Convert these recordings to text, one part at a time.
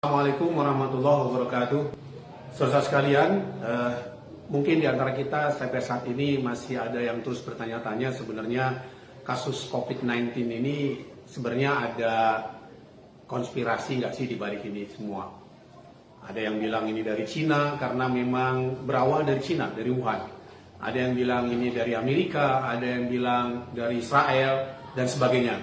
Assalamualaikum warahmatullahi wabarakatuh. Saudara sekalian, mungkin di antara kita sampai saat ini masih ada yang terus bertanya-tanya sebenarnya kasus COVID-19 ini sebenarnya ada konspirasi nggak sih di balik ini semua? Ada yang bilang ini dari Cina karena memang berawal dari Cina, dari Wuhan. Ada yang bilang ini dari Amerika, ada yang bilang dari Israel dan sebagainya.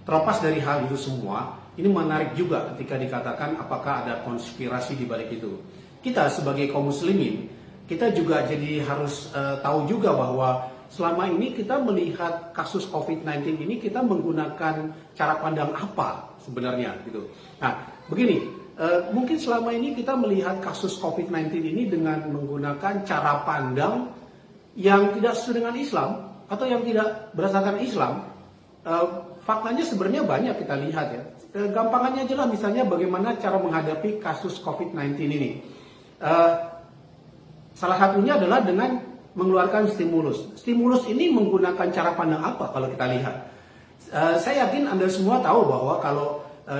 Terlepas dari hal itu semua, ini menarik juga ketika dikatakan apakah ada konspirasi di balik itu. Kita sebagai kaum muslimin, kita juga jadi harus tahu juga bahwa selama ini kita melihat kasus COVID-19 ini kita menggunakan cara pandang apa sebenarnya gitu. Nah, begini, mungkin selama ini kita melihat kasus COVID-19 ini dengan menggunakan cara pandang yang tidak sesuai dengan Islam atau yang tidak berdasarkan Islam. Faktanya sebenarnya banyak kita lihat ya. Gampangannya aja lah misalnya bagaimana cara menghadapi kasus COVID-19 ini. Salah satunya adalah dengan mengeluarkan stimulus. Stimulus ini menggunakan cara pandang apa kalau kita lihat? Saya yakin Anda semua tahu bahwa kalau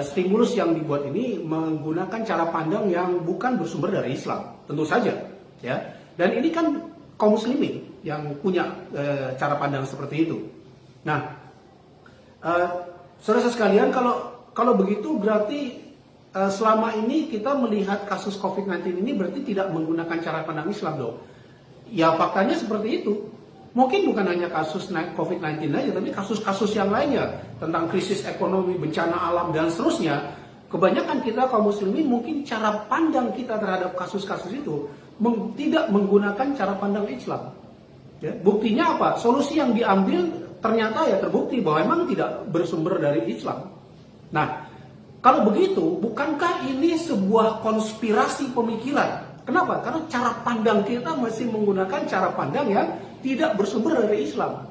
stimulus yang dibuat ini menggunakan cara pandang yang bukan bersumber dari Islam. Tentu saja. Ya. Dan ini kan kaum muslimin yang punya cara pandang seperti itu. Nah, saudara sekalian, kalau begitu berarti selama ini kita melihat kasus COVID-19 ini berarti tidak menggunakan cara pandang Islam dong. Ya faktanya seperti itu. Mungkin bukan hanya kasus COVID-19 aja, tapi kasus-kasus yang lainnya tentang krisis ekonomi, bencana alam dan seterusnya. Kebanyakan kita kaum muslimin mungkin cara pandang kita terhadap kasus-kasus itu tidak menggunakan cara pandang Islam. Ya, buktinya apa? Solusi yang diambil ternyata ya terbukti bahwa memang tidak bersumber dari Islam. Nah, kalau begitu, bukankah ini sebuah konspirasi pemikiran? Kenapa? Karena cara pandang kita masih menggunakan cara pandang yang tidak bersumber dari Islam.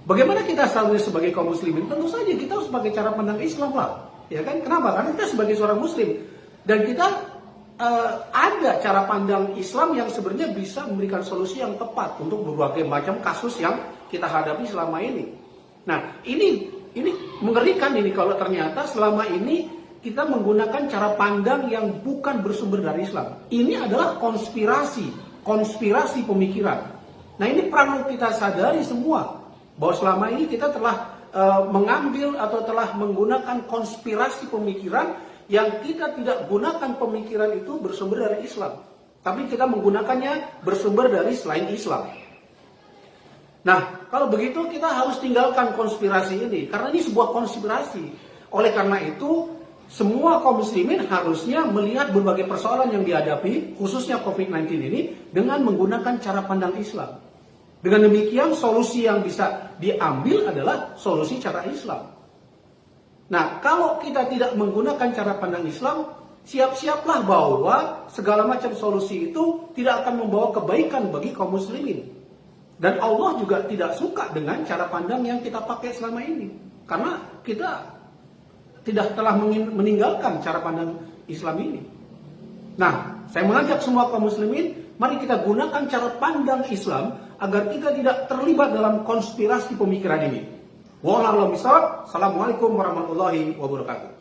Bagaimana kita seharusnya sebagai kaum muslimin? Tentu saja kita harus pakai cara pandang Islam lah. Ya kan? Kenapa? Karena kita sebagai seorang muslim. Dan kita ada cara pandang Islam yang sebenarnya bisa memberikan solusi yang tepat untuk berbagai macam kasus yang kita hadapi selama ini. Nah, ini mengerikan ini kalau ternyata selama ini kita menggunakan cara pandang yang bukan bersumber dari Islam. Ini adalah konspirasi pemikiran. Nah, ini perlu kita sadari semua bahwa selama ini kita telah mengambil atau telah menggunakan konspirasi pemikiran yang kita tidak gunakan pemikiran itu bersumber dari Islam. Tapi kita menggunakannya bersumber dari selain Islam. Nah, kalau begitu kita harus tinggalkan konspirasi ini. Karena ini sebuah konspirasi. Oleh karena itu, semua kaum muslimin harusnya melihat berbagai persoalan yang dihadapi, khususnya COVID-19 ini, dengan menggunakan cara pandang Islam. Dengan demikian, solusi yang bisa diambil adalah solusi cara Islam. Nah, kalau kita tidak menggunakan cara pandang Islam, siap-siaplah bahwa segala macam solusi itu tidak akan membawa kebaikan bagi kaum muslimin. Dan Allah juga tidak suka dengan cara pandang yang kita pakai selama ini. Karena kita tidak telah meninggalkan cara pandang Islam ini. Nah, saya mengajak semua kaum muslimin, mari kita gunakan cara pandang Islam agar kita tidak terlibat dalam konspirasi pemikiran ini. Wallahualam bishawab. Assalamualaikum warahmatullahi wabarakatuh.